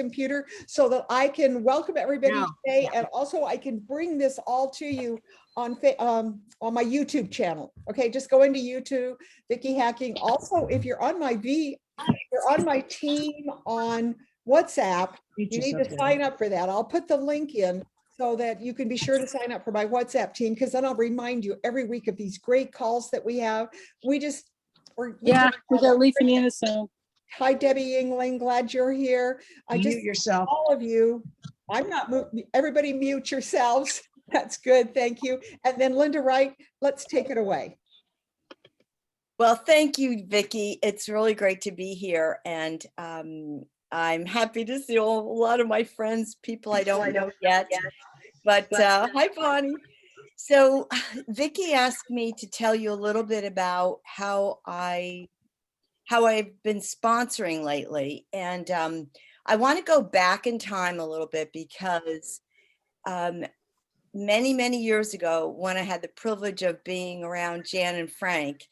computer so that I can welcome everybody Yeah. today, and also I can bring this all to you on my YouTube channel. Okay, just go into YouTube, Vicki Hacking. Also, if you're on you're on my team on WhatsApp, you need to sign up for that. I'll put the link in so that you can be sure to sign up for my WhatsApp team, because then I'll remind you every week of these great calls that we have. We got Leaf and Anna soon. Hi, Debbie Yingling. Glad you're here. Mute yourself. All of you. I'm not. Everybody mute yourselves. That's good. Thank you. And then Linda Wright, let's take it away. Well, thank you, Vicki. It's really great to be here, and I'm happy to see a lot of my friends, people I don't know yet. But hi, Bonnie. So Vicki asked me to tell you a little bit about how I've been sponsoring lately. And I want to go back in time a little bit, because many, many years ago, when I had the privilege of being around Jan and Frank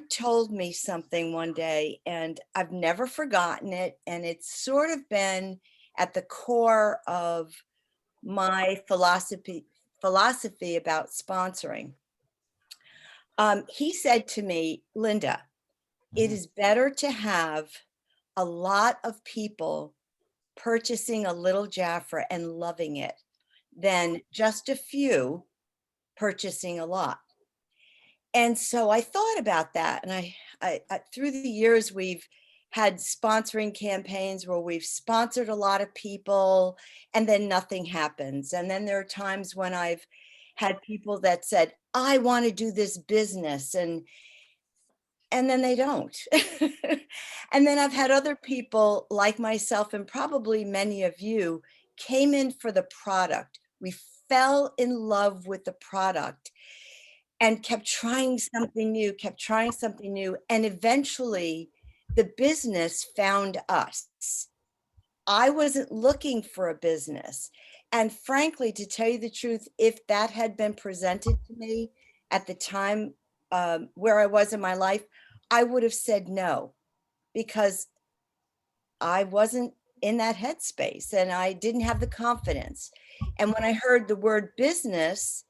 told me something one day, and I've never forgotten it. And it's sort of been at the core of my philosophy about sponsoring. He said to me, Linda, it is better to have a lot of people purchasing a little Jafra and loving it than just a few purchasing a lot. And so I thought about that. And I through the years, we've had sponsoring campaigns where we've sponsored a lot of people and then nothing happens. And then there are times when I've had people that said, I want to do this business, and then they don't. And then I've had other people like myself, and probably many of you, came in for the product. We fell in love with the product and kept trying something new. And eventually the business found us. I wasn't looking for a business. And frankly, to tell you the truth, if that had been presented to me at the time where I was in my life, I would have said no, because I wasn't in that headspace and I didn't have the confidence. And when I heard the word business,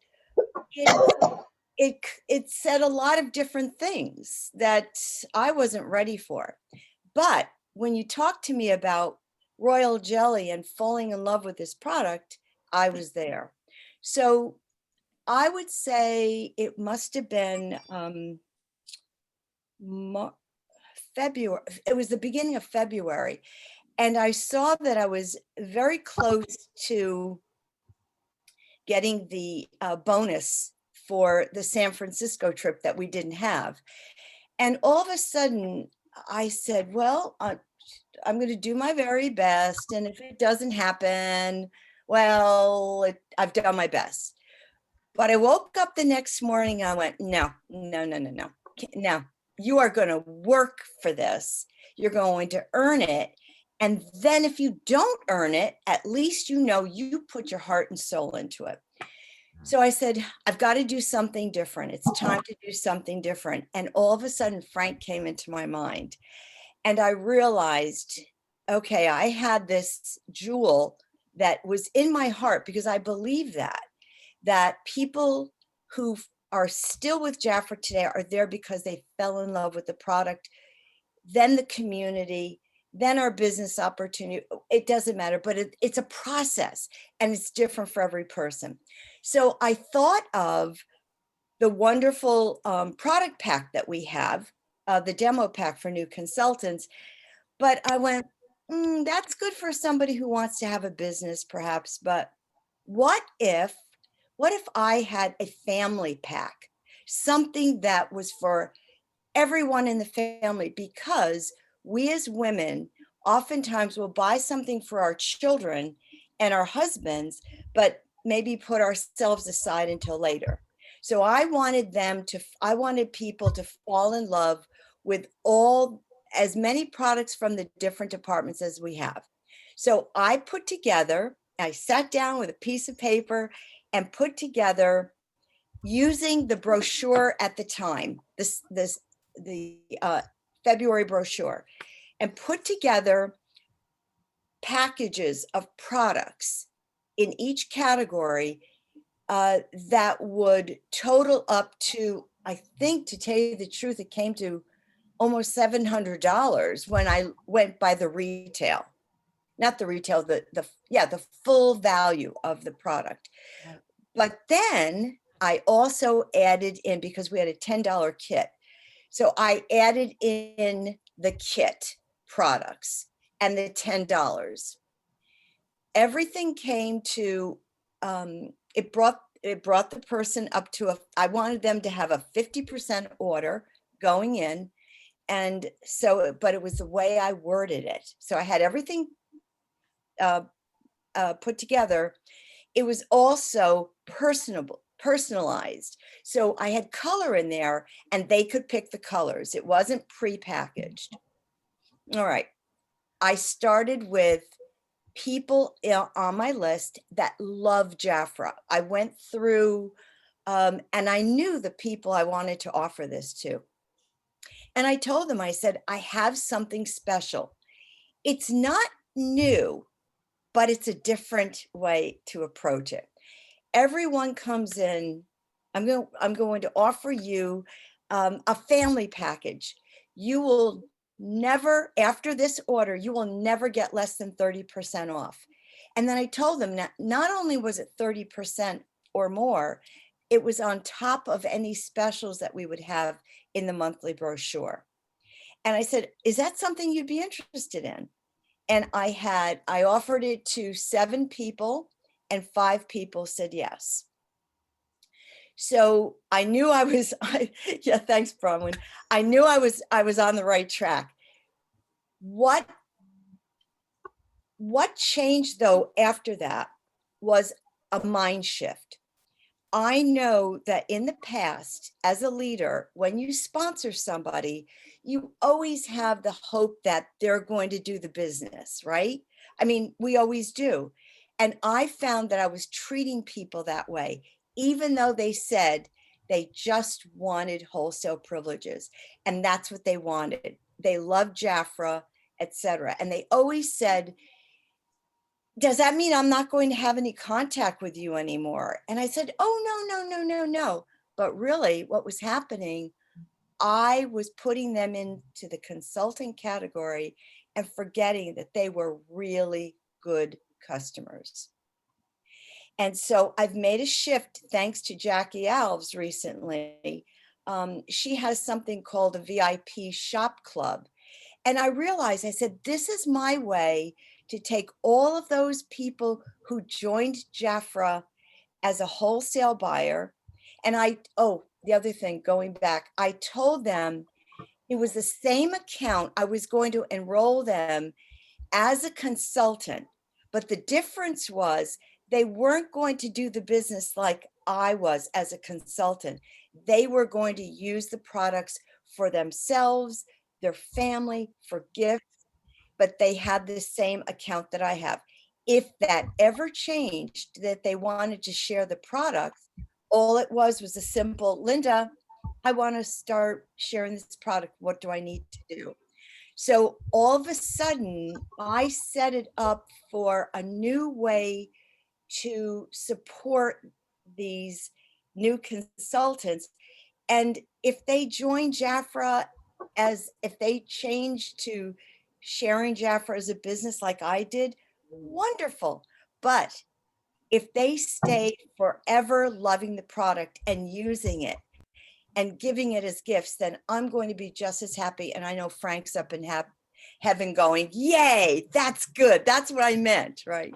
it said a lot of different things that I wasn't ready for. But when you talk to me about royal jelly and falling in love with this product, I was there. So I would say it must have been February. It was the beginning of February. And I saw that I was very close to getting the bonus for the San Francisco trip that we didn't have. And all of a sudden I said, well, I'm going to do my very best. And if it doesn't happen, well, I've done my best. But I woke up the next morning, I went, no. Now you are going to work for this. You're going to earn it. And then if you don't earn it, at least you know you put your heart and soul into it. So I said, I've got to do something different. It's time to do something different. And all of a sudden, Frank came into my mind. And I realized, okay, I had this jewel that was in my heart, because I believe that people who are still with Jafra today are there because they fell in love with the product, then the community, then our business opportunity. It doesn't matter, but it's a process, and it's different for every person. So I thought of the wonderful product pack that we have, the demo pack for new consultants. But I went, that's good for somebody who wants to have a business perhaps, but what if I had a family pack, something that was for everyone in the family? Because we as women oftentimes will buy something for our children and our husbands, but maybe put ourselves aside until later. So I wanted people to fall in love with as many products from the different departments as we have. So I sat down with a piece of paper and put together, using the brochure at the time, the February brochure, and put together packages of products in each category that would total up to, I think, to tell you the truth, it came to almost $700 when I went by the retail. Not the retail, the full value of the product. Right. But then I also added in, because we had a $10 kit. So I added in the kit products and the $10. Everything came to, it brought the person up to I wanted them to have a 50% order going in. And so, but it was the way I worded it. So I had everything put together. It was also personalized. So I had color in there and they could pick the colors. It wasn't prepackaged. All right. I started with people on my list that love Jafra. I went through and I knew the people I wanted to offer this to. And I told them, I said, I have something special. It's not new, but it's a different way to approach it. Everyone comes in, I'm going to offer you a family package. You will never, after this order, you will never get less than 30% off. And then I told them that not only was it 30% or more, it was on top of any specials that we would have in the monthly brochure. And I said, is that something you'd be interested in? And I offered it to 7 people and 5 people said yes. So I knew I was, yeah, thanks, Bronwyn. I knew I was on the right track. What changed though after that was a mind shift. I know that in the past, as a leader, when you sponsor somebody, you always have the hope that they're going to do the business, right? I mean, we always do. And I found that I was treating people that way, even though they said they just wanted wholesale privileges. And that's what they wanted. They loved Jafra, etc. And they always said, does that mean I'm not going to have any contact with you anymore? And I said, oh, no. But really what was happening, I was putting them into the consulting category and forgetting that they were really good customers. And so I've made a shift thanks to Jackie Alves recently. She has something called a VIP shop club. And I realized, I said, this is my way to take all of those people who joined Jafra as a wholesale buyer. And the other thing, going back, I told them it was the same account. I was going to enroll them as a consultant, but the difference was they weren't going to do the business like I was as a consultant. They were going to use the products for themselves, their family, for gifts, but they had the same account that I have. If that ever changed, that they wanted to share the products, all it was a simple, Linda, I want to start sharing this product. What do I need to do? So all of a sudden, I set it up for a new way to support these new consultants. And if they join Jafra, if they change to sharing Jafra as a business like I did, wonderful. But if they stay forever loving the product and using it and giving it as gifts, then I'm going to be just as happy. And I know Frank's up in heaven going, yay, that's good. That's what I meant, right?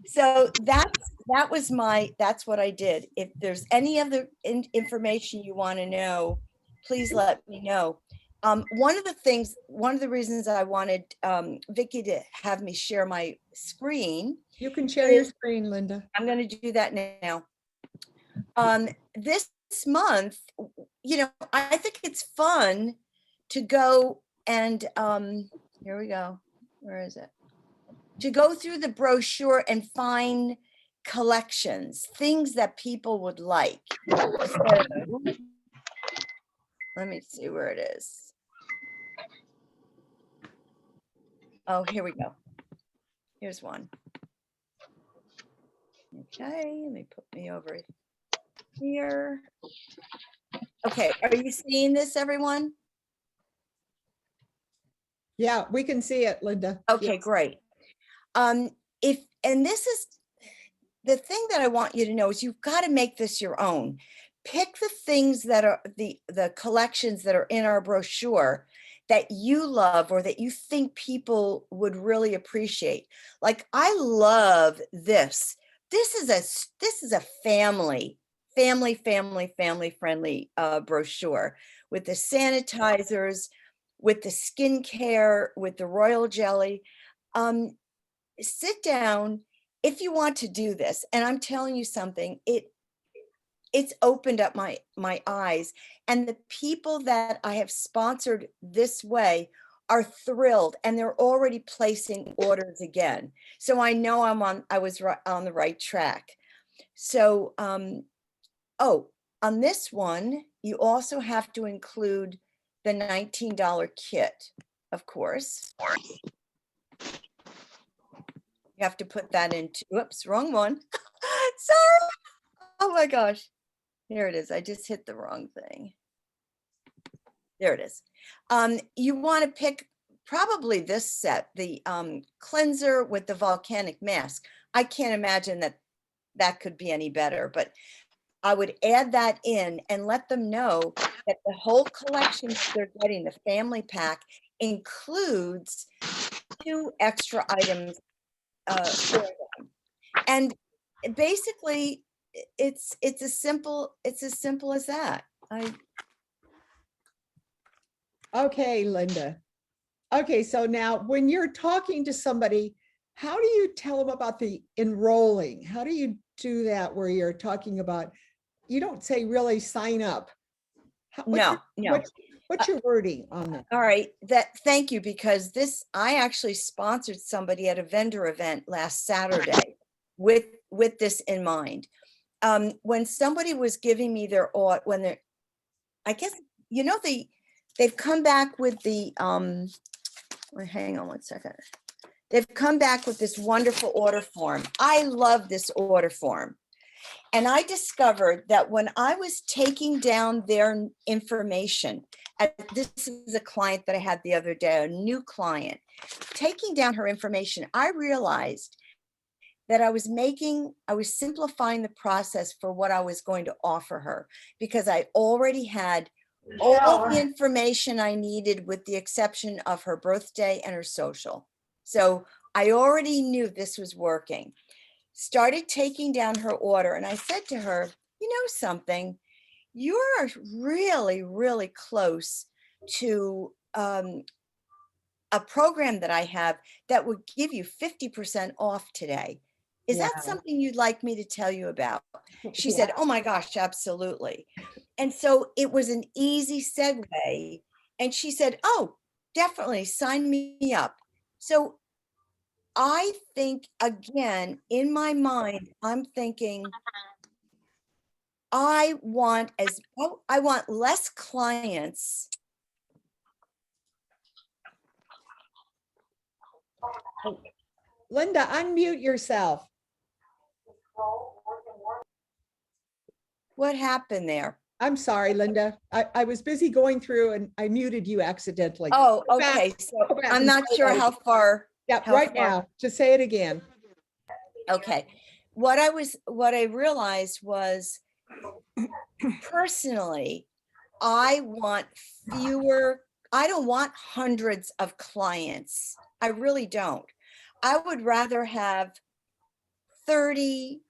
So that's what I did. If there's any other information you want to know, please let me know. One of the reasons I wanted Vicki to have me share my screen. You can share your screen, Linda. I'm going to do that now. This month, I think it's fun to go and here we go. Where is it? To go through the brochure and find collections, things that people would like. So, let me see where it is. Oh, here we go. Here's one. Okay, let me put me over here. Okay, are you seeing this, everyone? Yeah, we can see it, Linda. Okay, Yes. great. And this is the thing that I want you to know is you've got to make this your own. Pick the things that are the collections that are in our brochure that you love or that you think people would really appreciate. Like I love this. This is a family friendly brochure with the sanitizers, with the skincare, with the royal jelly. Sit down if you want to do this. And I'm telling you something, it's opened up my eyes. And the people that I have sponsored this way are thrilled and they're already placing orders again. So I know I was on the right track. So, oh, on this one, you also have to include the $19 kit, of course. You have to put that into, whoops, wrong one. Sorry. Oh my gosh. Here it is. I just hit the wrong thing. There it is. You want to pick probably this set, the cleanser with the volcanic mask. I can't imagine that could be any better, but I would add that in and let them know that the whole collection they're getting, the family pack, includes 2 extra items for them. And basically, it's as simple as that. Okay, Linda. Okay, so now when you're talking to somebody, how do you tell them about the enrolling? How do you do that where you're talking about, you don't say really sign up? No. What's your wording on that? All right, thank you, because I actually sponsored somebody at a vendor event last Saturday with this in mind. When somebody was giving me their I guess, they've come back with the, hang on one second. They've come back with this wonderful order form. I love this order form. And I discovered that when I was taking down their information, this is a client that I had the other day, a new client, taking down her information, I realized that I was simplifying the process for what I was going to offer her, because I already had all the information I needed with the exception of her birthday and her social. So I already knew this was working. Started taking down her order, and I said to her, you know something, you're really, really close to a program that I have that would give you 50% off today. Is that Wow. something you'd like me to tell you about? She said, oh my gosh, absolutely. And so it was an easy segue. And she said, oh, definitely sign me up. So I think, again, in my mind, I'm thinking, I want less clients. Linda, unmute yourself. What happened there? I'm sorry, Linda. I was busy going through and I muted you accidentally. Oh, Go back. okay. So Go back I'm and not say sure that how far. Yeah, how right far- now. Just say it again. Okay. What I realized was, personally, I want fewer. I don't want hundreds of clients. I really don't. I would rather have 30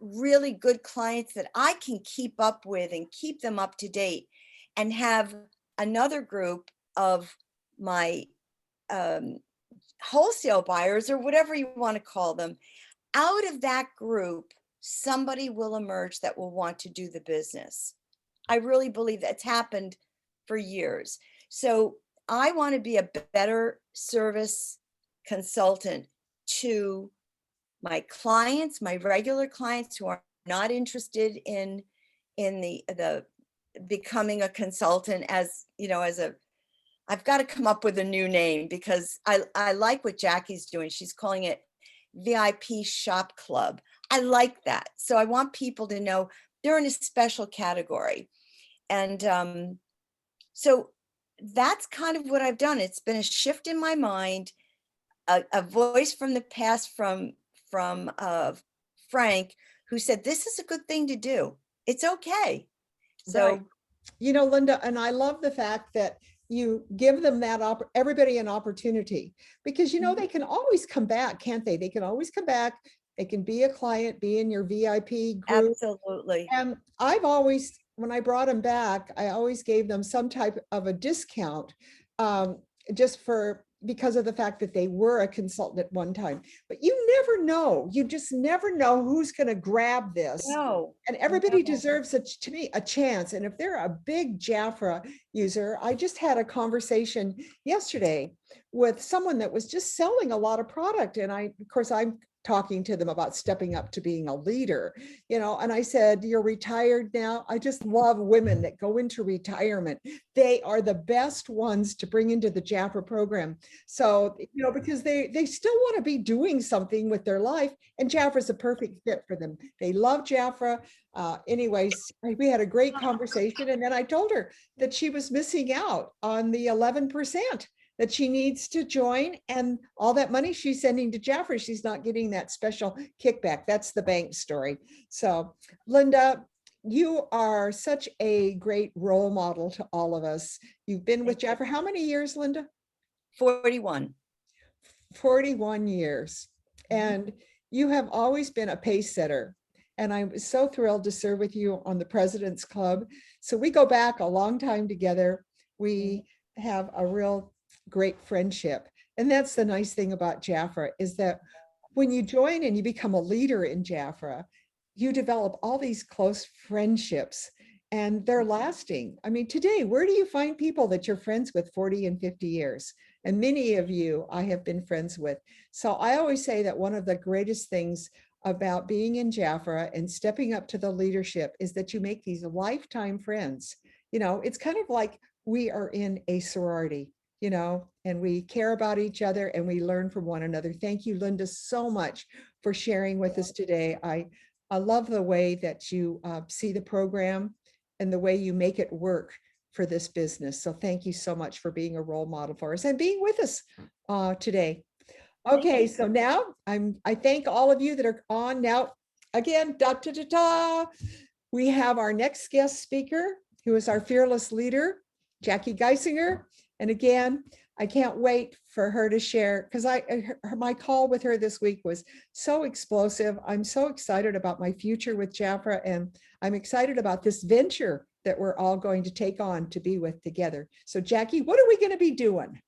really good clients that I can keep up with and keep them up to date, and have another group of my wholesale buyers, or whatever you want to call them. Out of that group, somebody will emerge that will want to do the business. I really believe that's happened for years. So I want to be a better service consultant to my clients, my regular clients who are not interested in the becoming a consultant as I've got to come up with a new name because I like what Jackie's doing. She's calling it VIP Shop Club. I like that. So I want people to know they're in a special category. And so that's kind of what I've done. It's been a shift in my mind, a voice from the past from Frank, who said, this is a good thing to do. It's okay. So, Right. You know, Linda, and I love the fact that you give them that everybody an opportunity, because, you know, they can always come back, can't they? They can always come back. They can be a client, be in your VIP group. absolutely. And I've always, when I brought them back, I always gave them some type of a discount, just because of the fact that they were a consultant at one time. But you never know. You just never know who's going to grab this. No. And everybody No. deserves, to me, a chance. And if they're a big Jafra user, I just had a conversation yesterday with someone that was just selling a lot of product. And of course, I'm talking to them about stepping up to being a leader, you know, and I said, you're retired now. I just love women that go into retirement. They are the best ones to bring into the Jafra program. So, you know, because they still want to be doing something with their life, and Jafra is a perfect fit for them. They love Jafra. Anyways, we had a great conversation. And then I told her that she was missing out on the 11%. that she needs to join, and all that money she's sending to Jafra, she's not getting that special kickback. That's the bank story. So Linda, you are such a great role model to all of us. You've been with Jafra how many years, Linda? 41. 41 years. And you have always been a pace setter. And I'm so thrilled to serve with you on the President's Club. So we go back a long time together. We have a real great friendship. And that's the nice thing about Jafra, is that when you join and you become a leader in Jafra, you develop all these close friendships, and they're lasting. I mean, today, where do you find people that you're friends with 40 and 50 years? And many of you I have been friends with. So I always say that one of the greatest things about being in Jafra and stepping up to the leadership is that you make these lifetime friends. You know, it's kind of like we are in a sorority, you know, and we care about each other and we learn from one another. Thank you, Linda, so much for sharing with us today. I love the way that you see the program and the way you make it work for this business. So thank you so much for being a role model for us and being with us today. Okay, so now I thank all of you that are on now. Again, we have our next guest speaker, who is our fearless leader, Jackie Geisinger. And again, I can't wait for her to share, because my call with her this week was so explosive. I'm so excited about my future with Jafra, and I'm excited about this venture that we're all going to take on to be with together. So Jackie, what are we going to be doing?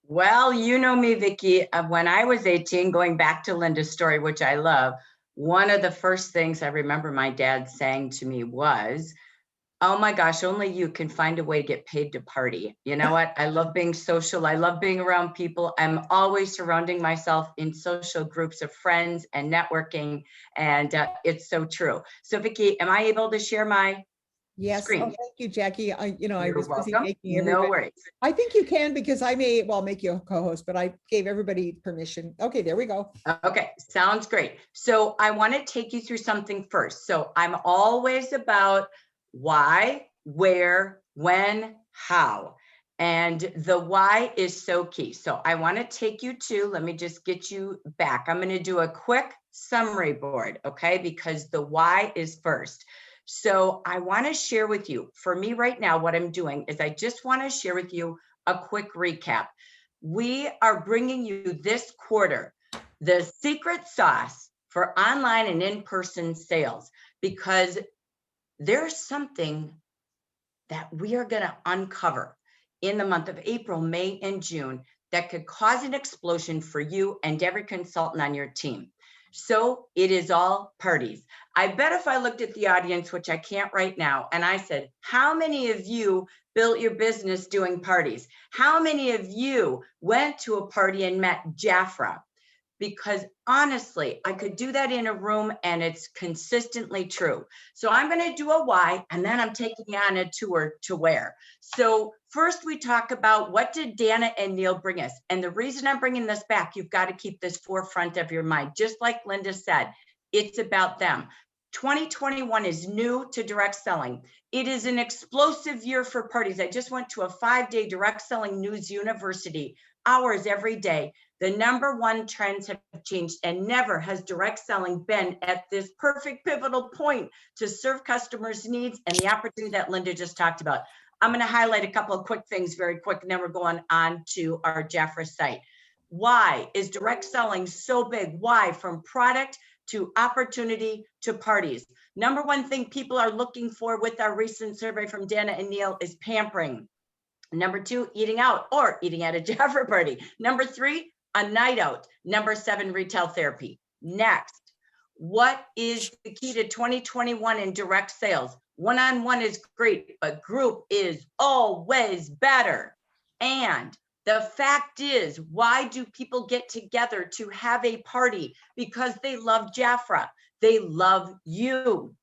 Well, you know me, Vicki, when I was 18, going back to Linda's story, which I love, one of the first things I remember my dad saying to me was, oh my gosh, only you can find a way to get paid to party. You know what? I love being social. I love being around people. I'm always surrounding myself in social groups of friends and networking. And it's so true. So Vicki, am I able to share my screen? Oh, thank you, Jackie. I was busy welcome. making everybody. No worries. I think you can, because I may, well, make you a co-host, but I gave everybody permission. Okay, there we go. Okay, sounds great. So I want to take you through something first. So I'm always about why, where, when, how. And the why is so key. So I want to take you to, let me just get you back. I'm going to do a quick summary board, okay? Because the why is first. So I want to share with you, for me right now, what I'm doing is I just want to share with you a quick recap. We are bringing you this quarter the secret sauce for online and in-person sales, because there's something that we are going to uncover in the month of April, May, and June that could cause an explosion for you and every consultant on your team. So it is all parties. I bet if I looked at the audience, which I can't right now, and I said, how many of you built your business doing parties? How many of you went to a party and met Jafra? because honestly, I could do that in a room and it's consistently true. So I'm going to do a why, and then I'm taking you on a tour to where. So first we talk about what did Dana and Neil bring us? And the reason I'm bringing this back, you've got to keep this forefront of your mind. Just like Linda said, it's about them. 2021 is new to direct selling. It is an explosive year for parties. I just went to a 5-day direct selling news university, hours every day. The number one trends have changed, and never has direct selling been at this perfect pivotal point to serve customers' needs and the opportunity that Linda just talked about. I'm going to highlight a couple of quick things very quick, and then we're going on to our Jafra site. Why is direct selling so big? Why? From product to opportunity to parties. Number one thing people are looking for with our recent survey from Dana and Neil is pampering. Number 2, eating out or eating at a Jafra party. Number 3, a night out. Number 7, retail therapy. Next, what is the key to 2021 in direct sales? One-on-one is great, but group is always better. And the fact is, why do people get together to have a party? Because they love Jafra. They love you.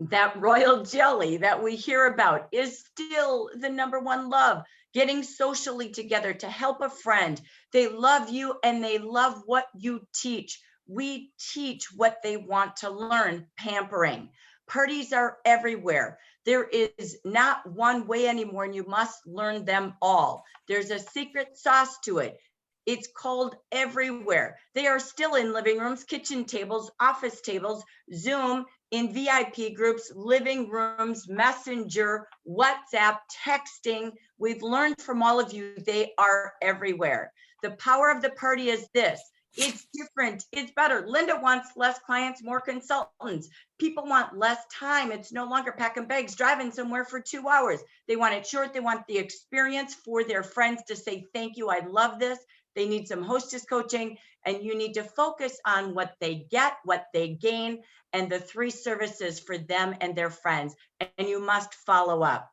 That royal jelly that we hear about is still the number one love. Getting socially together to help a friend. They love you and they love what you teach. We teach what they want to learn, pampering. Parties are everywhere. There is not one way anymore, and you must learn them all. There's a secret sauce to it. It's called everywhere. They are still in living rooms, kitchen tables, office tables, Zoom, in VIP groups, living rooms, Messenger, WhatsApp, texting. We've learned from all of you, they are everywhere. The power of the party is this. It's different. It's better. Linda wants less clients, more consultants. People want less time. It's no longer packing bags, driving somewhere for 2 hours. They want it short. They want the experience for their friends to say, thank you, I love this. They need some hostess coaching, and you need to focus on what they get, what they gain, and the 3 services for them and their friends. And you must follow up.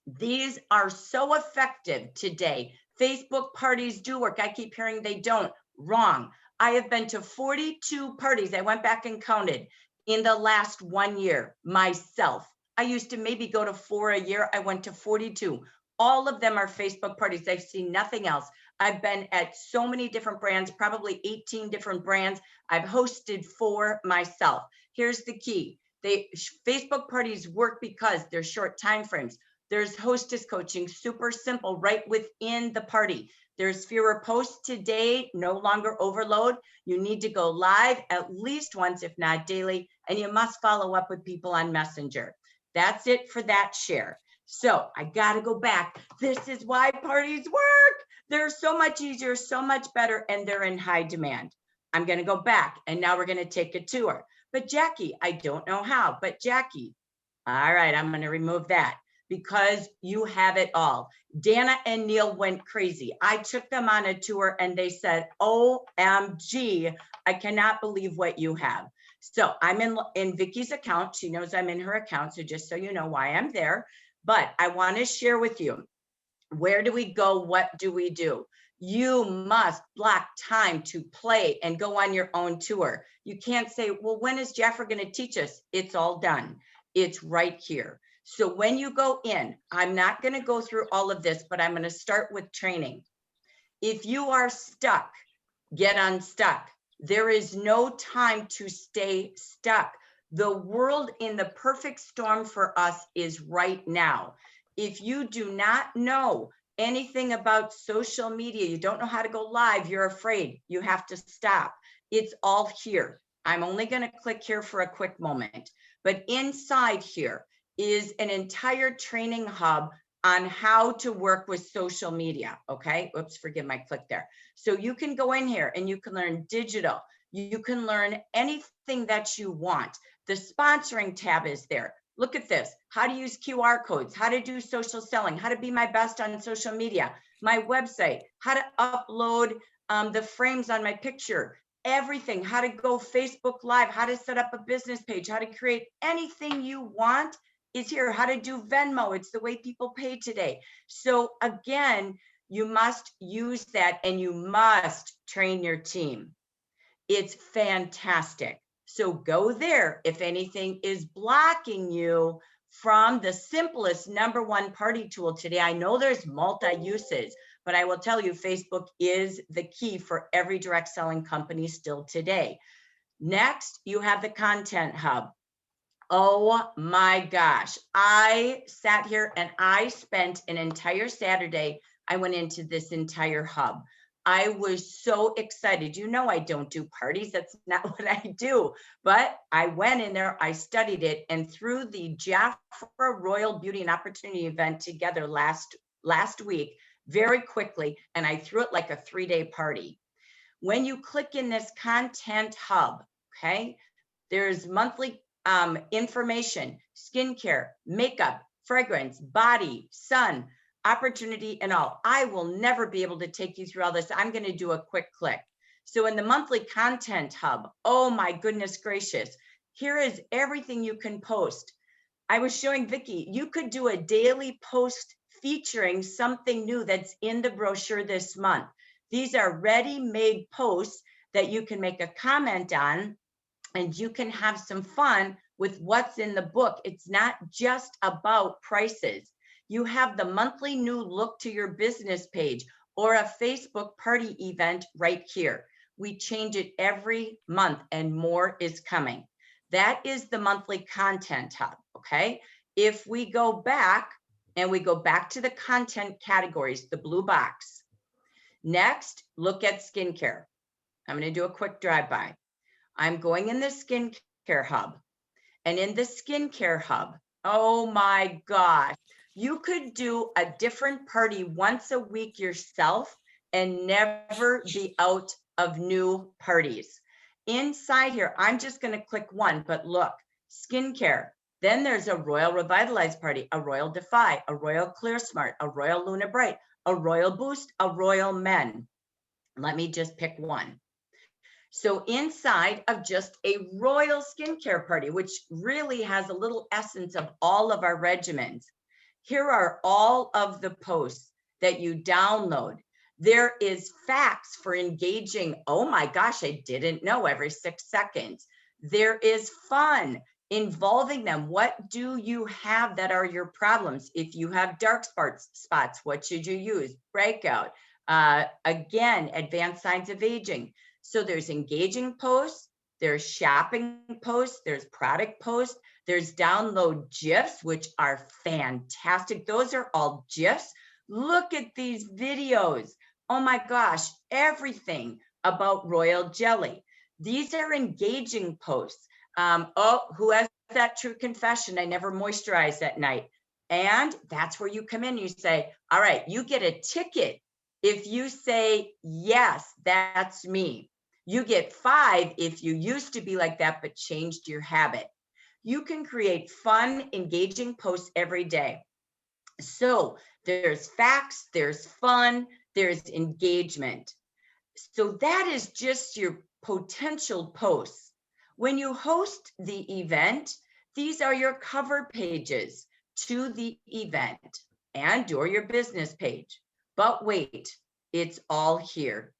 These are so effective today. Facebook parties do work. I keep hearing they don't. Wrong. I have been to 42 parties. I went back and counted in the last 1 year myself. I used to maybe go to 4 a year. I went to 42. All of them are Facebook parties. I've seen nothing else. I've been at so many different brands, probably 18 different brands. I've hosted 4 myself. Here's the key. Facebook parties work because they're short time frames. There's hostess coaching, super simple, right within the party. There's fewer posts today, no longer overload. You need to go live at least once, if not daily, and you must follow up with people on Messenger. That's it for that share. So I got to go back. This is why parties work. They're so much easier, so much better, and they're in high demand. I'm going to go back, and now we're going to take a tour. But Jackie, I don't know how, but Jackie, all right, I'm going to remove that because you have it all. Dana and Neil went crazy. I took them on a tour and they said, OMG, I cannot believe what you have. So I'm in Vicky's account. She knows I'm in her account. So just so you know why I'm there. But I want to share with you, where do we go? What do we do? You must block time to play and go on your own tour. You can't say, well, when is Jafra going to teach us? It's all done. It's right here. So when you go in, I'm not going to go through all of this, but I'm going to start with training. If you are stuck, get unstuck. There is no time to stay stuck. The world in the perfect storm for us is right now. If you do not know anything about social media, you don't know how to go live, you're afraid, you have to stop. It's all here. I'm only going to click here for a quick moment, but inside here is an entire training hub on how to work with social media. Okay. Oops, forgive my click there. So you can go in here and you can learn digital. You can learn anything that you want. The sponsoring tab is there. Look at this, how to use QR codes, how to do social selling, how to be my best on social media, my website, how to upload the frames on my picture, everything, how to go Facebook Live, how to set up a business page, how to create anything you want is here, how to do Venmo. It's the way people pay today. So again, you must use that and you must train your team. It's fantastic. So go there if anything is blocking you from the simplest #1 party tool today. I know there's multi-uses, but I will tell you, Facebook is the key for every direct selling company still today. Next, you have the Content Hub. Oh my gosh. I sat here and I spent an entire Saturday. I went into this entire hub. I was so excited. You know, I don't do parties. That's not what I do. But I went in there, I studied it, and threw the Jaffa Royal Beauty and Opportunity event together last week very quickly. And I threw it like a 3-day party. When you click in this Content Hub, okay, there's monthly information, skincare, makeup, fragrance, body, sun, opportunity, and all. I will never be able to take you through all this. I'm going to do a quick click. So in the monthly Content Hub, oh my goodness gracious, here is everything you can post. I was showing Vicki, you could do a daily post featuring something new that's in the brochure this month. These are ready-made posts that you can make a comment on, and you can have some fun with what's in the book. It's not just about prices. You have the monthly new look to your business page or a Facebook party event right here. We change it every month and more is coming. That is the monthly Content Hub, okay? If we go back and we go back to the content categories, the blue box. Next, look at skincare. I'm going to do a quick drive-by. I'm going in the skincare hub, and in the skincare hub, oh my gosh, you could do a different party once a week yourself and never be out of new parties. Inside here, I'm just going to click one, but look, skincare. Then there's a Royal Revitalize party, a Royal Defy, a Royal Clear Smart, a Royal Luna Bright, a Royal Boost, a Royal Men. Let me just pick one. So inside of just a royal skincare party, which really has a little essence of all of our regimens, here are all of the posts that you download. There is facts for engaging. Oh my gosh, I didn't know, every 6 seconds. There is fun involving them. What do you have that are your problems? If you have dark spots, what should you use? Breakout. Again, advanced signs of aging. So there's engaging posts, there's shopping posts, there's product posts, there's download GIFs, which are fantastic. Those are all GIFs. Look at these videos. Oh my gosh, everything about royal jelly. These are engaging posts. Oh, who has that true confession? I never moisturize at night. And that's where you come in. You say, all right, you get a ticket if you say, yes, that's me. You get 5 if you used to be like that, but changed your habit. You can create fun, engaging posts every day. So there's facts, there's fun, there's engagement. So that is just your potential posts. When you host the event, these are your cover pages to the event and or your business page. But wait, it's all here.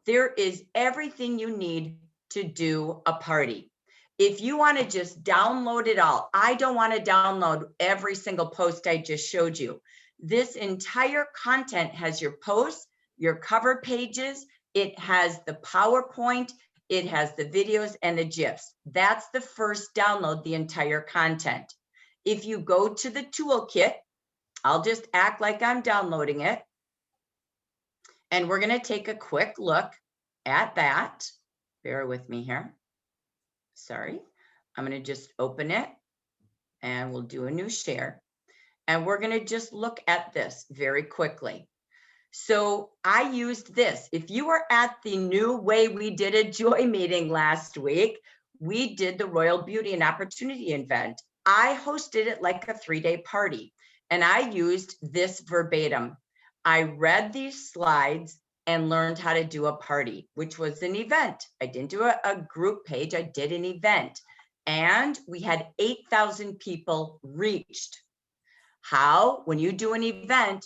There is everything you need to do a party. If you want to just download it all, I don't want to download every single post I just showed you. This entire content has your posts, your cover pages, it has the PowerPoint, it has the videos and the GIFs. That's the first download, the entire content. If you go to the toolkit, I'll just act like I'm downloading it. And we're going to take a quick look at that. Bear with me here. Sorry. I'm going to just open it and we'll do a new share. And we're going to just look at this very quickly. So I used this. If you were at the new way we did a joy meeting last week, we did the Royal Beauty and Opportunity event. I hosted it like a 3-day party and I used this verbatim. I read these slides and learned how to do a party, which was an event. I didn't do a group page, I did an event. And we had 8,000 people reached. How? When you do an event,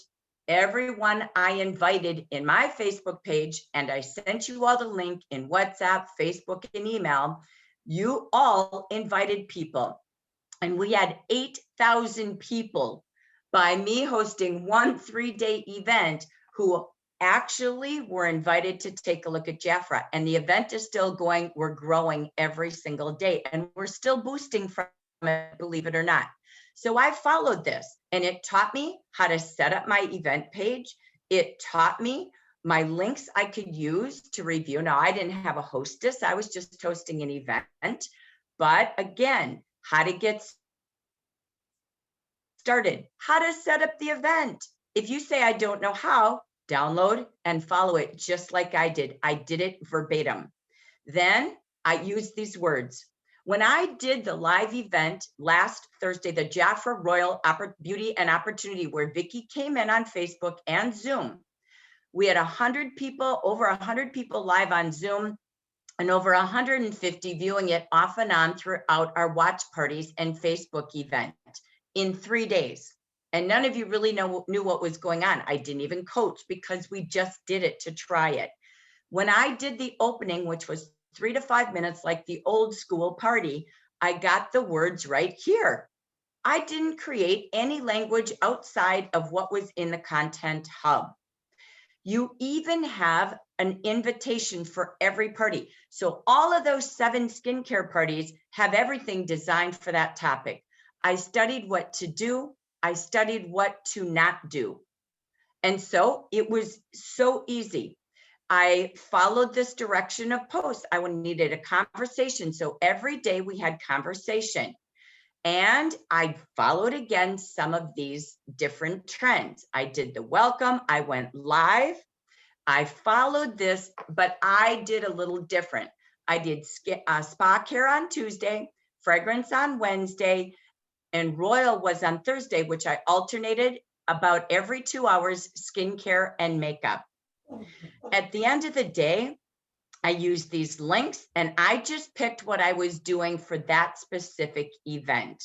everyone I invited in my Facebook page, and I sent you all the link in WhatsApp, Facebook, and email. You all invited people. And we had 8,000 people by me hosting one 3-day event who actually were invited to take a look at Jafra. And the event is still going. We're growing every single day, and we're still boosting from it, believe it or not. So I followed this, and it taught me how to set up my event page. It taught me my links I could use to review. Now, I didn't have a hostess. I was just hosting an event. But again, how to get started, how to set up the event. If you say, I don't know how, download and follow it just like I did. I did it verbatim. Then I used these words. When I did the live event last Thursday, the Jafra Royal Beauty and Opportunity, where Vicki came in on Facebook and Zoom, we had 100 people, over 100 people live on Zoom, and over 150 viewing it off and on throughout our watch parties and Facebook event in 3 days. And none of you really knew what was going on. I didn't even coach because we just did it to try it. When I did the opening, which was 3 to 5 minutes, like the old school party, I got the words right here. I didn't create any language outside of what was in the content hub. You even have an invitation for every party. So all of those 7 skincare parties have everything designed for that topic. I studied what to do. I studied what to not do. And so it was so easy. I followed this direction of posts. I needed a conversation. So every day we had conversation. And I followed again some of these different trends. I did the welcome. I went live. I followed this, but I did a little different. I did spa care on Tuesday, fragrance on Wednesday, and Royal was on Thursday, which I alternated about every 2 hours, skincare and makeup. At the end of the day, I used these links and I just picked what I was doing for that specific event.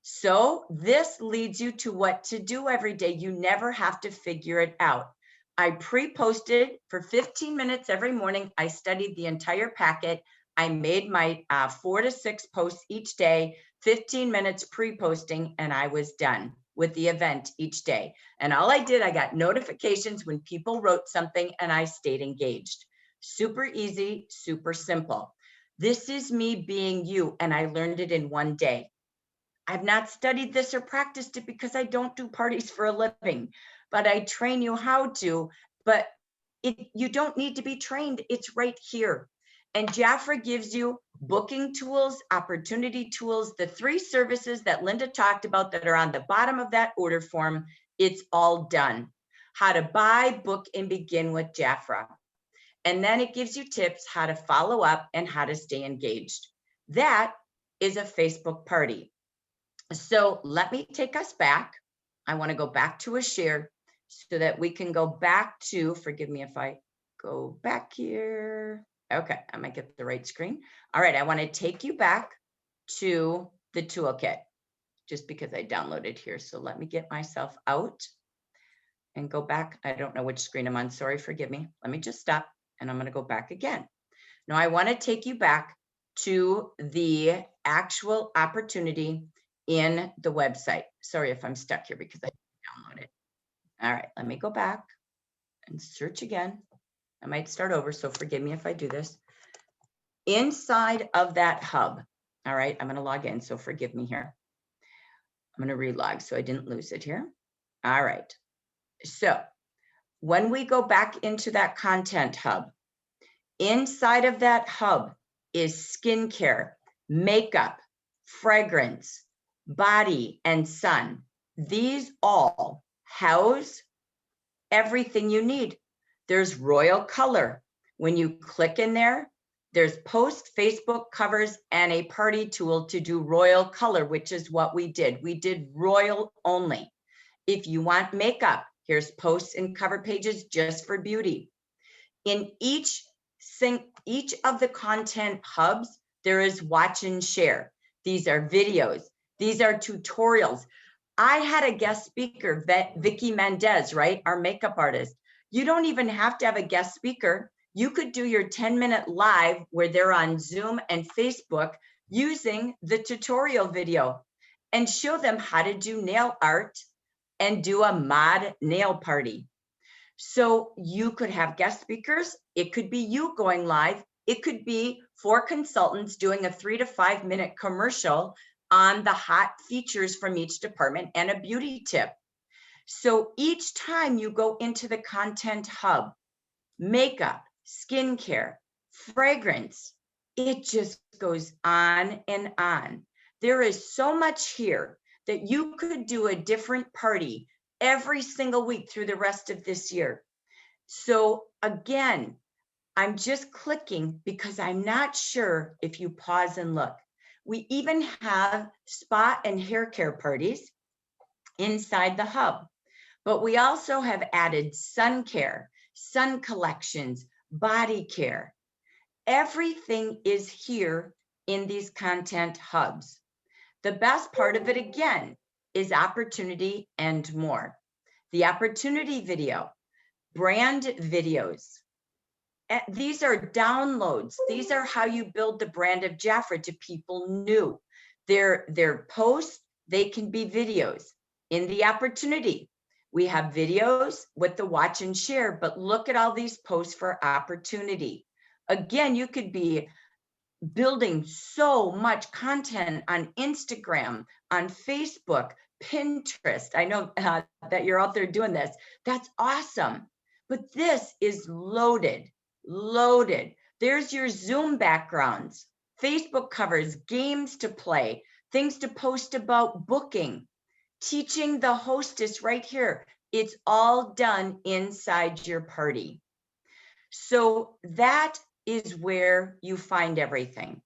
So this leads you to what to do every day. You never have to figure it out. I pre-posted for 15 minutes every morning. I studied the entire packet. I made my 4 to 6 posts each day, 15 minutes pre-posting, and I was done with the event each day. And all I did, I got notifications when people wrote something and I stayed engaged. Super easy, super simple. This is me being you, and I learned it in 1 day. I've not studied this or practiced it because I don't do parties for a living, but I train you how to, but you don't need to be trained. It's right here. And Jafra gives you booking tools, opportunity tools, the 3 services that Linda talked about that are on the bottom of that order form. It's all done. How to buy, book, and begin with Jafra. And then it gives you tips how to follow up and how to stay engaged. That is a Facebook party. So let me take us back. I want to go back to a share so that we can go back to, forgive me if I go back here. Okay, I might get the right screen. All right, I want to take you back to the toolkit just because I downloaded here. So let me get myself out and go back. I don't know which screen I'm on. Sorry, forgive me. Let me just stop and I'm going to go back again. Now I want to take you back to the actual opportunity in the website. Sorry if I'm stuck here because I didn't download it. All right, let me go back and search again. I might start over, so forgive me if I do this. Inside of that hub, all right, I'm going to log in, so forgive me here. I'm going to relog so I didn't lose it here. All right, so when we go back into that content hub, inside of that hub is skincare, makeup, fragrance, body, and sun. These all house everything you need. There's Royal Color. When you click in there, there's post, Facebook covers, and a party tool to do Royal Color, which is what we did. We did Royal only. If you want makeup, here's posts and cover pages just for beauty. In each of the content hubs, there is watch and share. These are videos. These are tutorials. I had a guest speaker, Vicky Mendez, right? Our makeup artist. You don't even have to have a guest speaker. You could do your 10-minute live where they're on Zoom and Facebook using the tutorial video and show them how to do nail art and do a mod nail party. So you could have guest speakers. It could be you going live. It could be 4 consultants doing a 3 to 5 minute commercial on the hot features from each department and a beauty tip. So each time you go into the content hub, makeup, skincare, fragrance, it just goes on and on. There is so much here that you could do a different party every single week through the rest of this year. So again, I'm just clicking because I'm not sure if you pause and look. We even have spa and hair care parties inside the hub, but we also have added sun care, sun collections, body care. Everything is here in these content hubs. The best part of it, again, is opportunity and more. The opportunity video, brand videos. These are downloads. These are how you build the brand of Jafra to people new. Their posts, they can be videos. In the opportunity, we have videos with the watch and share, but look at all these posts for opportunity. Again, you could be building so much content on Instagram, on Facebook, Pinterest. I know that you're out there doing this. That's awesome. But this is loaded. There's your Zoom backgrounds, Facebook covers, games to play, things to post about booking, teaching the hostess right here. It's all done inside your party. So that is where you find everything.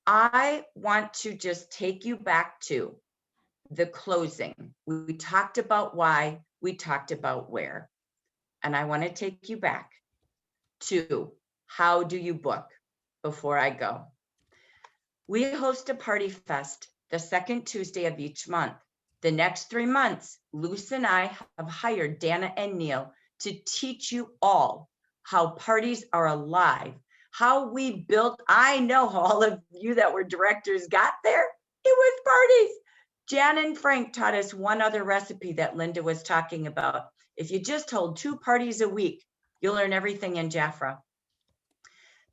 I want to just take you back to the closing. We talked about why, we talked about where, and I want to take you back to how do you book before I go. We host a party fest the second Tuesday of each month. The next 3 months, Luce and I have hired Dana and Neil to teach you all how parties are alive, how we built. I know all of you that were directors got there. It was parties. Jan and Frank taught us one other recipe that Linda was talking about. If you just hold 2 parties a week, you'll learn everything in Jafra.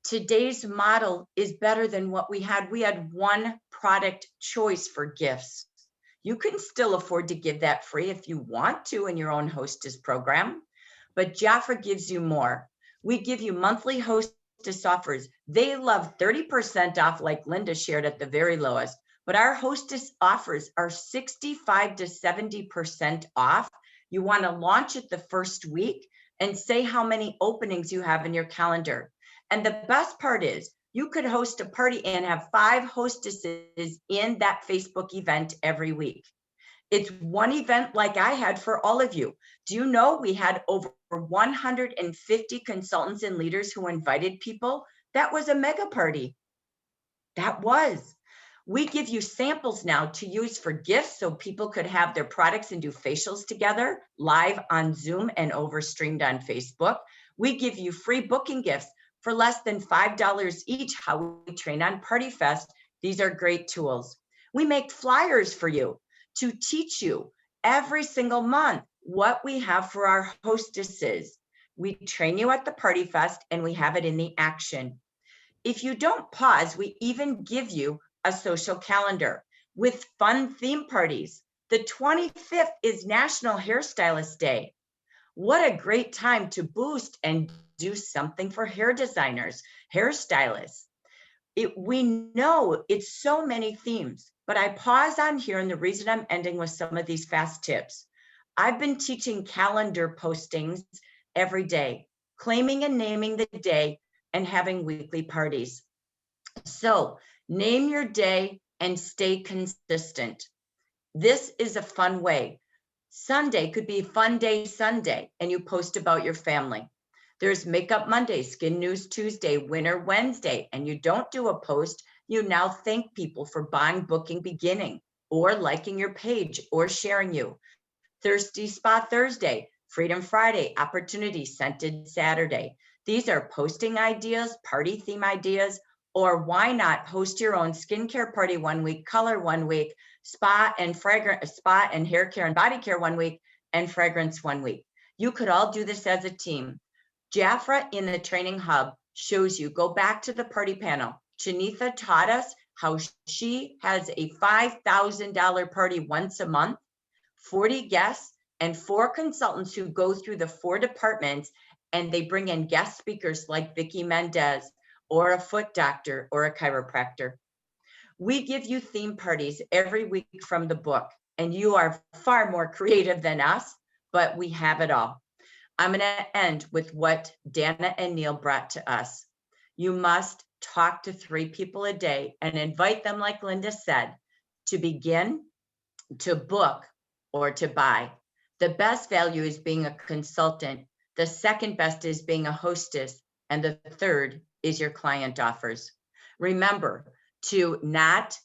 Today's model is better than what we had. We had one product choice for gifts. You can still afford to give that free if you want to in your own hostess program, but Jafra gives you more. We give you monthly hostess offers. They love 30% off, like Linda shared at the very lowest, but our hostess offers are 65 to 70% off. You want to launch it the first week and say how many openings you have in your calendar. And the best part is you could host a party and have 5 hostesses in that Facebook event every week. It's one event like I had for all of you. Do you know we had over 150 consultants and leaders who invited people? That was a mega party. That was. We give you samples now to use for gifts so people could have their products and do facials together live on Zoom and over streamed on Facebook. We give you free booking gifts for less than $5 each, how we train on Party Fest. These are great tools. We make flyers for you to teach you every single month what we have for our hostesses. We train you at the Party Fest and we have it in the action. If you don't pause, we even give you a social calendar with fun theme parties. The 25th is National Hairstylist Day. What a great time to boost and do something for hair designers, hairstylists. We know it's so many themes, but I pause on here, and the reason I'm ending with some of these fast tips. I've been teaching calendar postings every day, claiming and naming the day, and having weekly parties. So name your day and stay consistent. This is a fun way. Sunday could be Fun Day Sunday, and you post about your family. There's Makeup Monday, Skin News Tuesday, Winter Wednesday, and you don't do a post. You now thank people for buying, booking, beginning. or liking your page or sharing you. Thirsty Spa Thursday, Freedom Friday, Opportunity Scented Saturday. These are posting ideas, party theme ideas, or why not host your own skincare party one week, color one week, spa and fragrance, spa and hair care and body care one week, and fragrance one week. You could all do this as a team. Jafra in the training hub shows you, go back to the party panel. Janitha taught us how she has a $5,000 party once a month, 40 guests, and 4 consultants who go through the 4 departments, and they bring in guest speakers like Vicky Mendez or a foot doctor or a chiropractor. We give you theme parties every week from the book, and you are far more creative than us, but we have it all. I'm going to end with what Dana and Neil brought to us. You must talk to 3 people a day and invite them, like Linda said, to begin, to book, or to buy. The best value is being a consultant. The second best is being a hostess. And the third is your client offers. Remember to not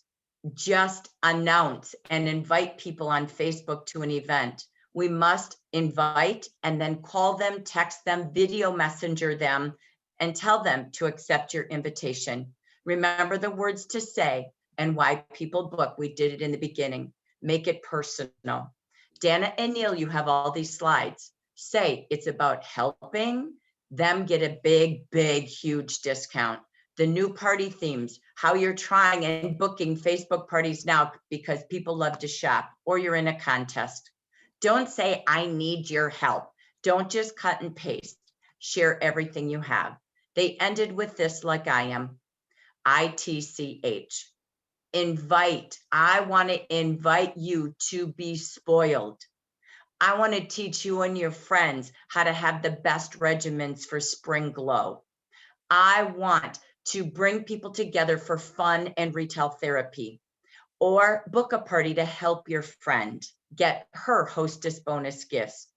just announce and invite people on Facebook to an event. We must invite and then call them, text them, video messenger them, and tell them to accept your invitation. Remember the words to say and why people book. We did it in the beginning. Make it personal. Dana and Neil, you have all these slides. Say it's about helping them get a big, big, huge discount. The new party themes, how you're trying and booking Facebook parties now because people love to shop, or you're in a contest. Don't say, I need your help. Don't just cut and paste. Share everything you have. They ended with this, like I am, ITCH. Invite. I want to invite you to be spoiled. I want to teach you and your friends how to have the best regimens for spring glow. I want to bring people together for fun and retail therapy, or book a party to help your friend get her hostess bonus gifts.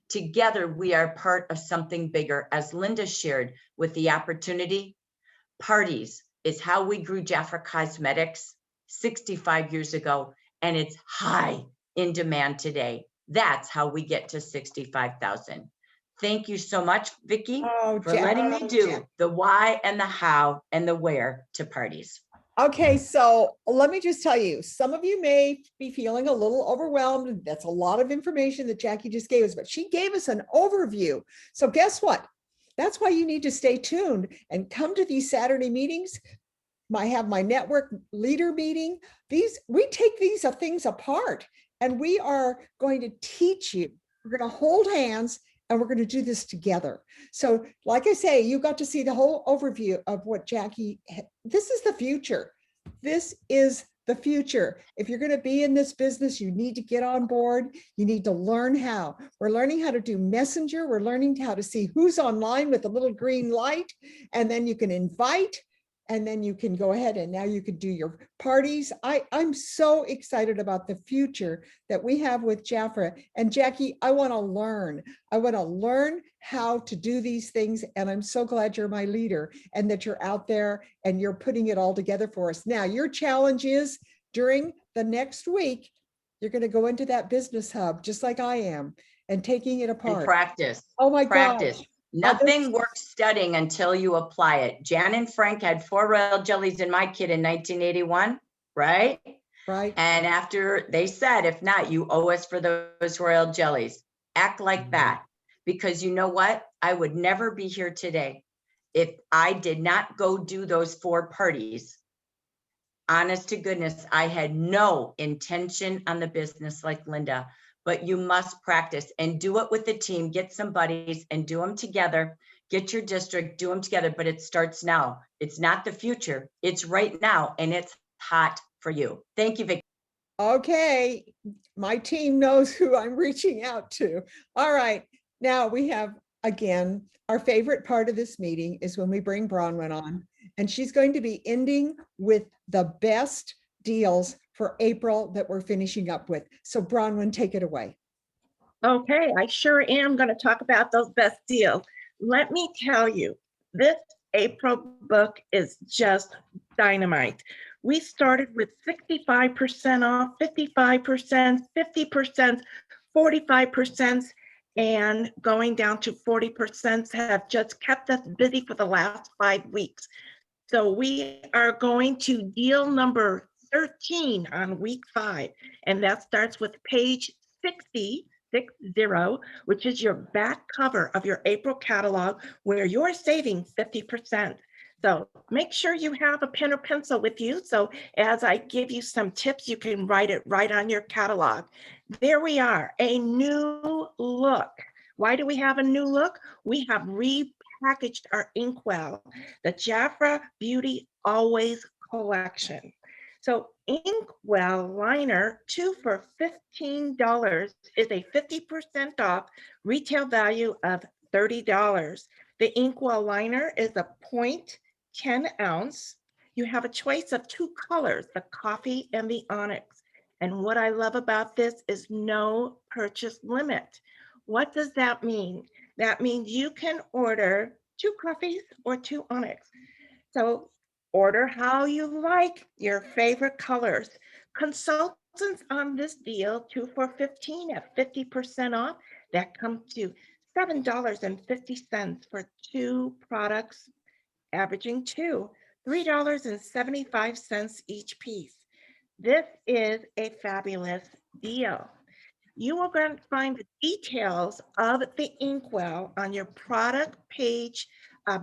Together, we are part of something bigger. As Linda shared with the opportunity, parties is how we grew Jafra Cosmetics 65 years ago, and it's high in demand today. That's how we get to 65,000. Thank you so much, Vicki, for letting me do the why and the how and the where to parties. Okay, so let me just tell you, some of you may be feeling a little overwhelmed. That's a lot of information that Jackie just gave us, but she gave us an overview. So guess what? That's why you need to stay tuned and come to these Saturday meetings. I have my network leader meeting. We take these things apart, and we are going to teach you. We're going to hold hands, and we're going to do this together. So like I say, you got to see the whole overview of what Jackie, this is the future. This is the future. If you're going to be in this business, you need to get on board. You need to learn how. We're learning how to do Messenger. We're learning how to see who's online with a little green light, and then you can invite, and then you can go ahead and now you can do your parties. I'm so excited about the future that we have with Jafra. And Jackie, I want to learn. I want to learn how to do these things. And I'm so glad you're my leader and that you're out there and you're putting it all together for us. Now, your challenge is during the next week, you're going to go into that business hub, just like I am, and taking it apart. And practice. Oh my Practice. gosh. Nothing worth studying until you apply it. Jan and Frank had 4 royal jellies in my kit in 1981, right? Right. And after they said, if not, you owe us for those royal jellies. Act like that. Because you know what? I would never be here today if I did not go do those 4 parties. Honest to goodness, I had no intention on the business like Linda. But you must practice and do it with the team. Get some buddies and do them together. Get your district, do them together, but it starts now. It's not the future. It's right now, and it's hot for you. Thank you, Vicki. Okay, my team knows who I'm reaching out to. All right, now we have, again, our favorite part of this meeting is when we bring Bronwyn on, and she's going to be ending with the best deals for April that we're finishing up with. So Bronwyn, take it away. Okay, I sure am going to talk about those best deals. Let me tell you, this April book is just dynamite. We started with 65% off, 55%, 50%, 45%, and going down to 40% have just kept us busy for the last 5 weeks. So we are going to deal number 13 on week 5, and that starts with page 60, which is your back cover of your April catalog, where you're saving 50%. So make sure you have a pen or pencil with you. So as I give you some tips, you can write it right on your catalog. There we are, a new look. Why do we have a new look? We have repackaged our inkwell, the Jafra Beauty Always collection. So inkwell liner, 2 for $15, is a 50% off retail value of $30. The inkwell liner is a 0.10 ounce. You have a choice of 2 colors, the coffee and the onyx. And what I love about this is no purchase limit. What does that mean? That means you can order 2 coffees or 2 onyx. So order how you like your favorite colors. Consultants on this deal, 2 for $15 at 50% off, that comes to $7.50 for 2 products, averaging 2, $3.75 each piece. This is a fabulous deal. You are going to find the details of the inkwell on your product page,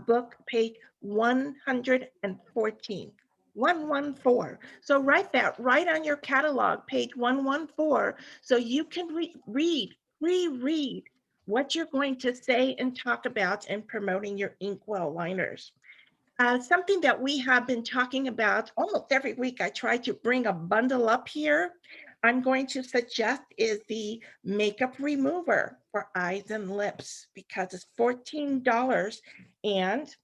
book page 114, 114. So write that right on your catalog, page 114, so you can reread what you're going to say and talk about in promoting your inkwell liners. Something that we have been talking about almost every week, I try to bring a bundle up here. I'm going to suggest is the makeup remover for eyes and lips, because it's $14. And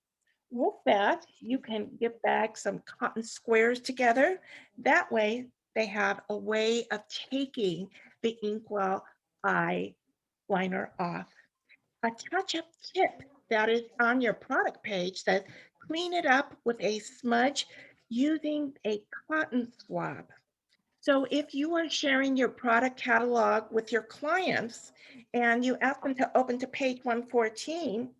with that, you can give back some cotton squares together. That way, they have a way of taking the inkwell eye liner off. A touch-up tip that is on your product page says, clean it up with a smudge using a cotton swab. So if you are sharing your product catalog with your clients and you ask them to open to page 114,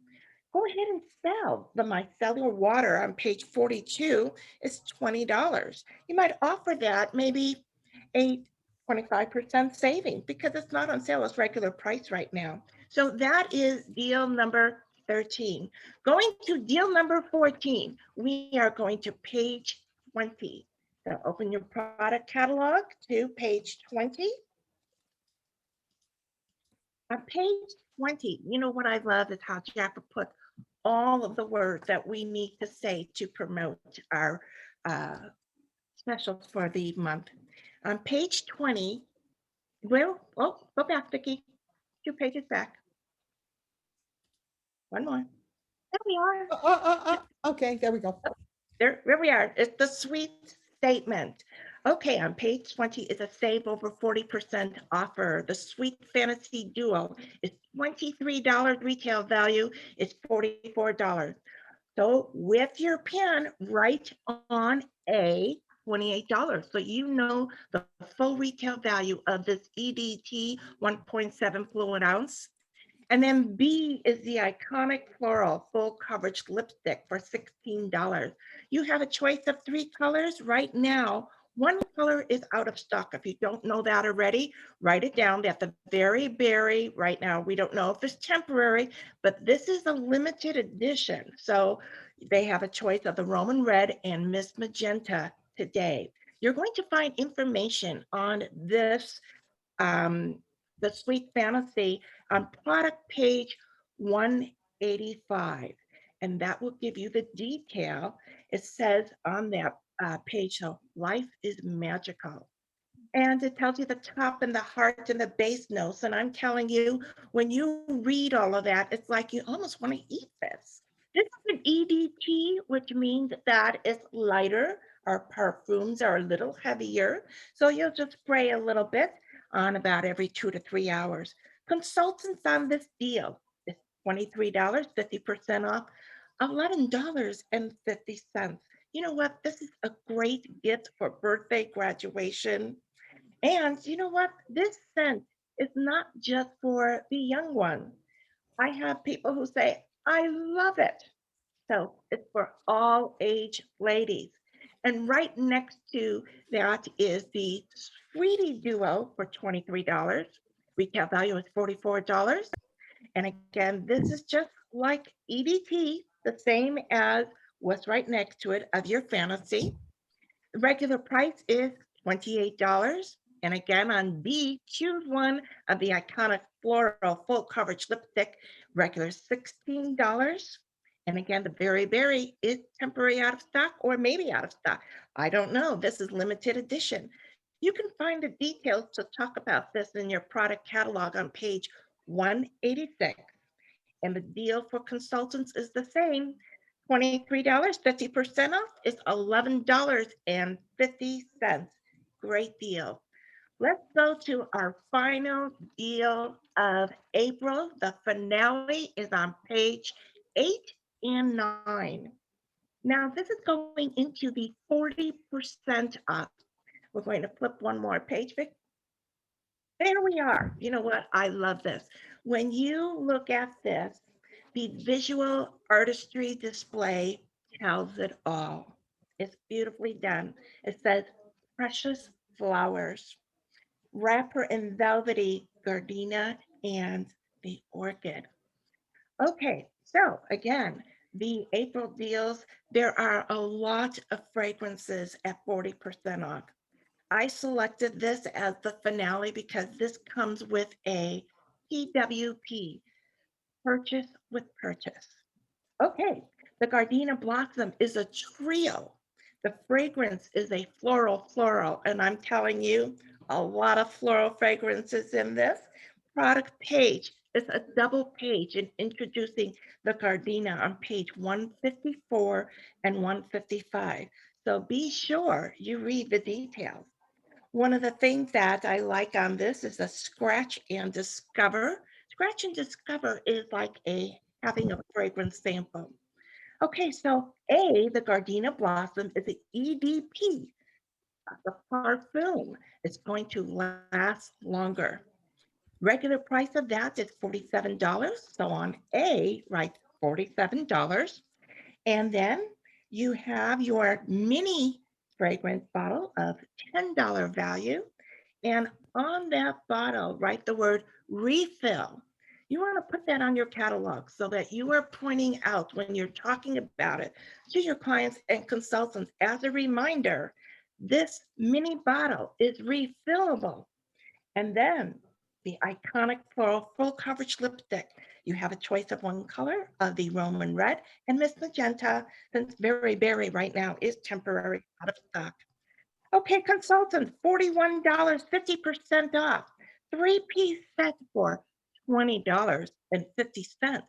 go ahead and spell the micellar water on page 42 is $20. You might offer that maybe a 25% saving because it's not on sale, it's regular price right now. So that is deal number 13. Going to deal number 14, we are going to page 20. So open your product catalog to page 20. On page 20, you know what I love is how Jaffa put all of the words that we need to say to promote our specials for the month. On page 20, well, oh, go back, Vicki. 2 pages back. One more. There we are. Okay, there we go. There we are. It's the sweet statement. Okay, on page 20 is a save over 40% offer. The Sweet Fantasy Duo is $23 retail value. It's $44. So with your pen, write on A, $28. So you know the full retail value of this EDT 1.7 fluid ounce. And then B is the iconic floral full coverage lipstick for $16. You have a choice of 3 colors right now. 1 color is out of stock. If you don't know that already, write it down at the very berry right now. We don't know if it's temporary, but this is a limited edition. So they have a choice of the Roman Red and Miss Magenta today. You're going to find information on this, the Sweet Fantasy, on product page 185. And that will give you the detail. It says on that page, so life is magical. And it tells you the top and the heart and the base notes. And I'm telling you, when you read all of that, it's like you almost want to eat this. This is an EDT, which means that it's lighter. Our perfumes are a little heavier. So you'll just spray a little bit on about every 2 to 3 hours. Consultants on this deal is $23, 50% off. $11.50. You know what? This is a great gift for birthday, graduation. And you know what? This scent is not just for the young one. I have people who say, I love it. So it's for all age ladies. And right next to that is the Sweetie Duo for $23. Retail value is $44. And again, this is just like EDT, the same as what's right next to it of your fantasy. The regular price is $28. And again, on B, choose one of the iconic floral full coverage lipstick, regular $16. And again, the Very Berry is temporary out of stock or maybe out of stock. I don't know. This is limited edition. You can find the details to talk about this in your product catalog on page 186. And the deal for consultants is the same, $23, 50% off is $11.50. Great deal. Let's go to our final deal of April. The finale is on page 8 and 9. Now, this is going into the 40% off. We're going to flip one more page, Vic. There we are. You know what? I love this. When you look at this, the visual artistry display tells it all. It's beautifully done. It says precious flowers, wrapper in velvety gardenia and the orchid. Okay, so again, the April deals, there are a lot of fragrances at 40% off. I selected this as the finale because this comes with a PWP, purchase with purchase. Okay, the Gardenia Blossom is a trio. The fragrance is a floral, and I'm telling you, a lot of floral fragrances in this. Product page is a double page in introducing the Gardenia on page 154 and 155. So be sure you read the details. One of the things that I like on this is a scratch and discover. Scratch and discover is like having a fragrance sample. Okay, so the Gardenia Blossom is an EDP, the parfum. It's going to last longer. Regular price of that is $47. So on A, write $47. And then you have your mini fragrance bottle of $10 value. And on that bottle, write the word refill. You want to put that on your catalog so that you are pointing out when you're talking about it to your clients and consultants as a reminder, this mini bottle is refillable. And then the iconic floral full coverage lipstick. You have a choice of one color of the Roman Red and Miss Magenta, since Very Berry right now is temporary out of stock. Okay, consultant, $41, 50% off. 3-piece set for $20.50.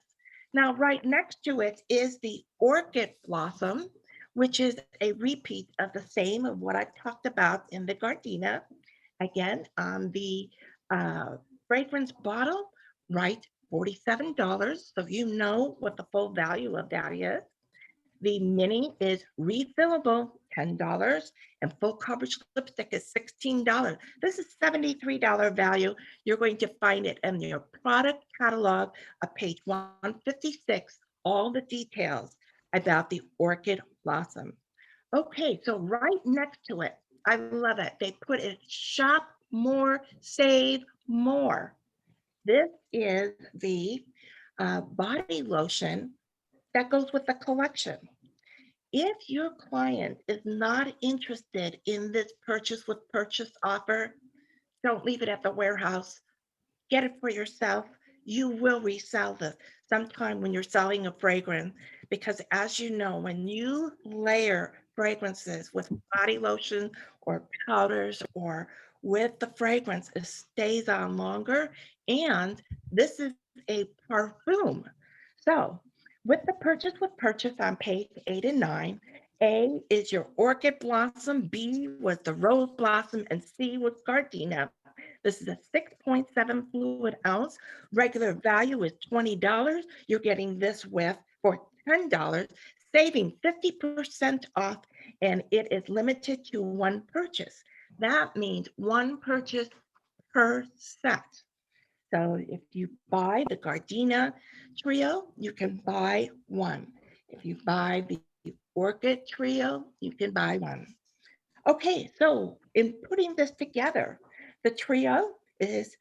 Now, right next to it is the Orchid Blossom, which is a repeat of the same of what I talked about in the Gardenia. Again, on the fragrance bottle, write $47, so you know what the full value of that is. The mini is refillable, $10, and full coverage lipstick is $16. This is $73 value. You're going to find it in your product catalog of page 156, all the details about the Orchid Blossom. Okay, so right next to it, I love it. They put it shop more, save more. This is the body lotion that goes with the collection. If your client is not interested in this purchase with purchase offer, don't leave it at the warehouse. Get it for yourself. You will resell this sometime when you're selling a fragrance, because as you know, when you layer fragrances with body lotion or powders or with the fragrance, it stays on longer. And this is a parfum. So with the purchase with purchase on page 8 and 9, A is your Orchid Blossom, B was the Rose Blossom, and C was Gardenia. This is a 6.7 fluid ounce. Regular value is $20. You're getting this with for $10, saving 50% off, and it is limited to one purchase. That means one purchase per set. So if you buy the Gardenia trio, you can buy one. If you buy the Orchid trio, you can buy one. Okay, so in putting this together, the trio is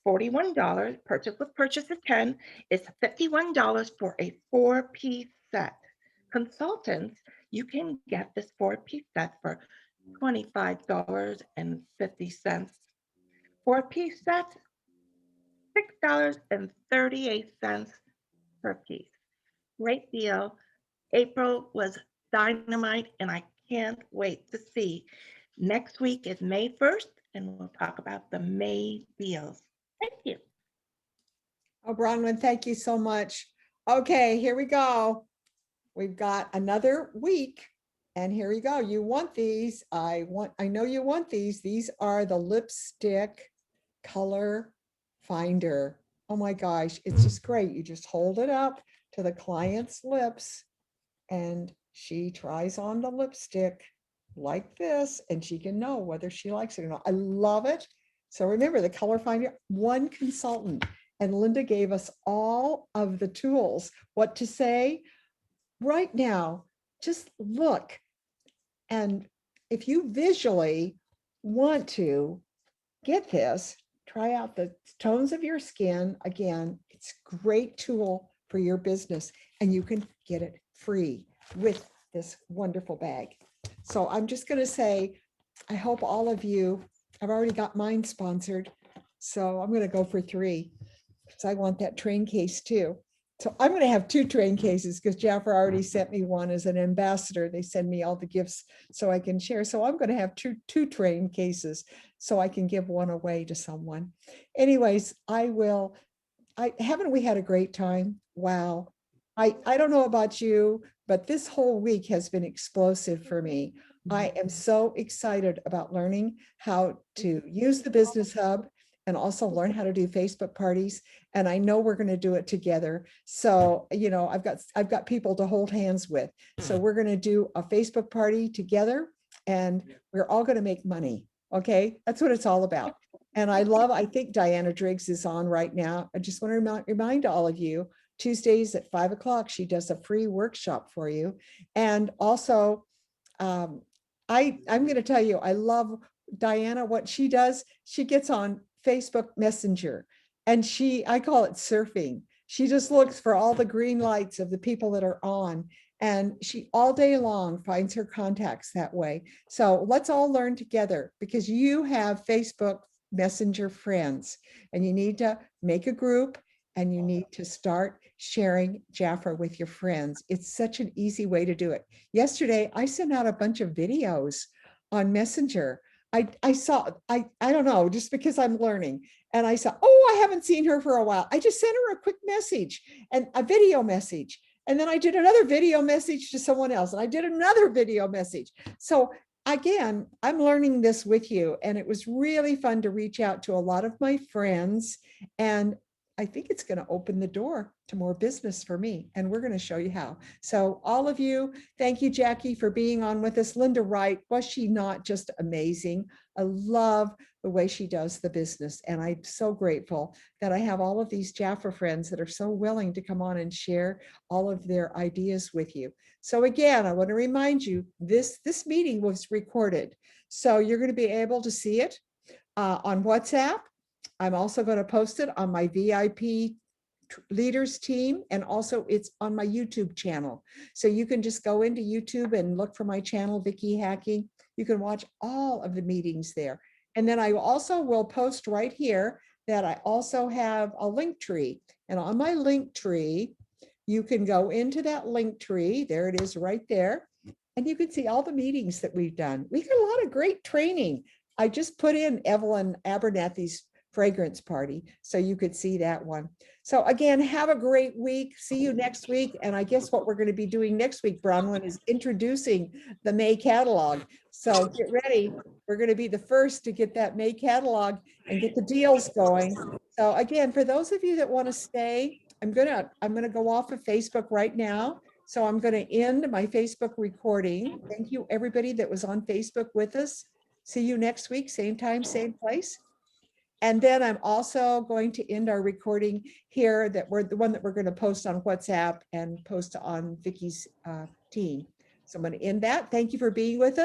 $41, purchase with purchase of 10 is $51 for a 4-piece set. Consultants, you can get this 4-piece set for $25.50. 4-piece set, $6.38 per piece. Great deal. April was dynamite, and I can't wait to see. Next week is May 1st, and we'll talk about the May deals. Thank you. Oh, Bronwyn, thank you so much. Okay, here we go. We've got another week. And here we go. You want these. I know you want these. These are the lipstick color finder. Oh my gosh, it's just great. You just hold it up to the client's lips and she tries on the lipstick like this, and she can know whether she likes it or not. I love it. So remember, the color finder, one consultant, and Linda gave us all of the tools, what to say. Right now, just look. And if you visually want to get this, try out the tones of your skin. Again, it's a great tool for your business, and you can get it free with this wonderful bag. So I'm just going to say, I hope all of you, I've already got mine sponsored, so I'm going to go for 3 because I want that train case too. So I'm going to have 2 train cases because Jaffer already sent me one as an ambassador. They send me all the gifts so I can share. So I'm going to have two train cases so I can give one away to someone. Anyways, haven't we had a great time? Wow. I don't know about you, but this whole week has been explosive for me. I am so excited about learning how to use the Business Hub and also learn how to do Facebook parties. And I know we're going to do it together. So, you know, I've got people to hold hands with. So we're going to do a Facebook party together and we're all going to make money. Okay. That's what it's all about. And I think Diana Driggs is on right now. I just want to remind all of you, Tuesdays at 5 o'clock, she does a free workshop for you. And also, I'm going to tell you, I love Diana, what she does. She gets on Facebook Messenger and I call it surfing. She just looks for all the green lights of the people that are on, and she all day long finds her contacts that way. So let's all learn together, because you have Facebook Messenger friends and you need to make a group and you need to start sharing Jaffa with your friends. It's such an easy way to do it. Yesterday, I sent out a bunch of videos on Messenger. I don't know, just because I'm learning. And I saw, oh, I haven't seen her for a while. I just sent her a quick message and a video message. And then I did another video message to someone else. And I did another video message. So again, I'm learning this with you. And it was really fun to reach out to a lot of my friends. And I think it's going to open the door to more business for me. And we're going to show you how. So all of you, thank you, Jackie, for being on with us. Linda Wright, was she not just amazing? I love the way she does the business. And I'm so grateful that I have all of these Jaffa friends that are so willing to come on and share all of their ideas with you. So again, I want to remind you, this meeting was recorded. So you're going to be able to see it on WhatsApp. I'm also going to post it on my VIP leaders team, and also it's on my YouTube channel. So you can just go into YouTube and look for my channel, Vicky Hacking. You can watch all of the meetings there. And then I also will post right here that I also have a link tree. And on my link tree, you can go into that link tree. There it is right there. And you can see all the meetings that we've done. We got a lot of great training. I just put in Evelyn Abernathy's fragrance party, so you could see that one. So again, have a great week. See you next week. And I guess what we're going to be doing next week, Bronwyn, is introducing the May catalog. So get ready. We're going to be the first to get that May catalog and get the deals going. So again, for those of you that want to stay, I'm gonna go off of Facebook right now. So I'm going to end my Facebook recording. Thank you, everybody that was on Facebook with us. See you next week, same time, same place. And then I'm also going to end our recording here, that we're the one that we're going to post on WhatsApp and post on Vicky's team. So I'm going to end that. Thank you for being with us.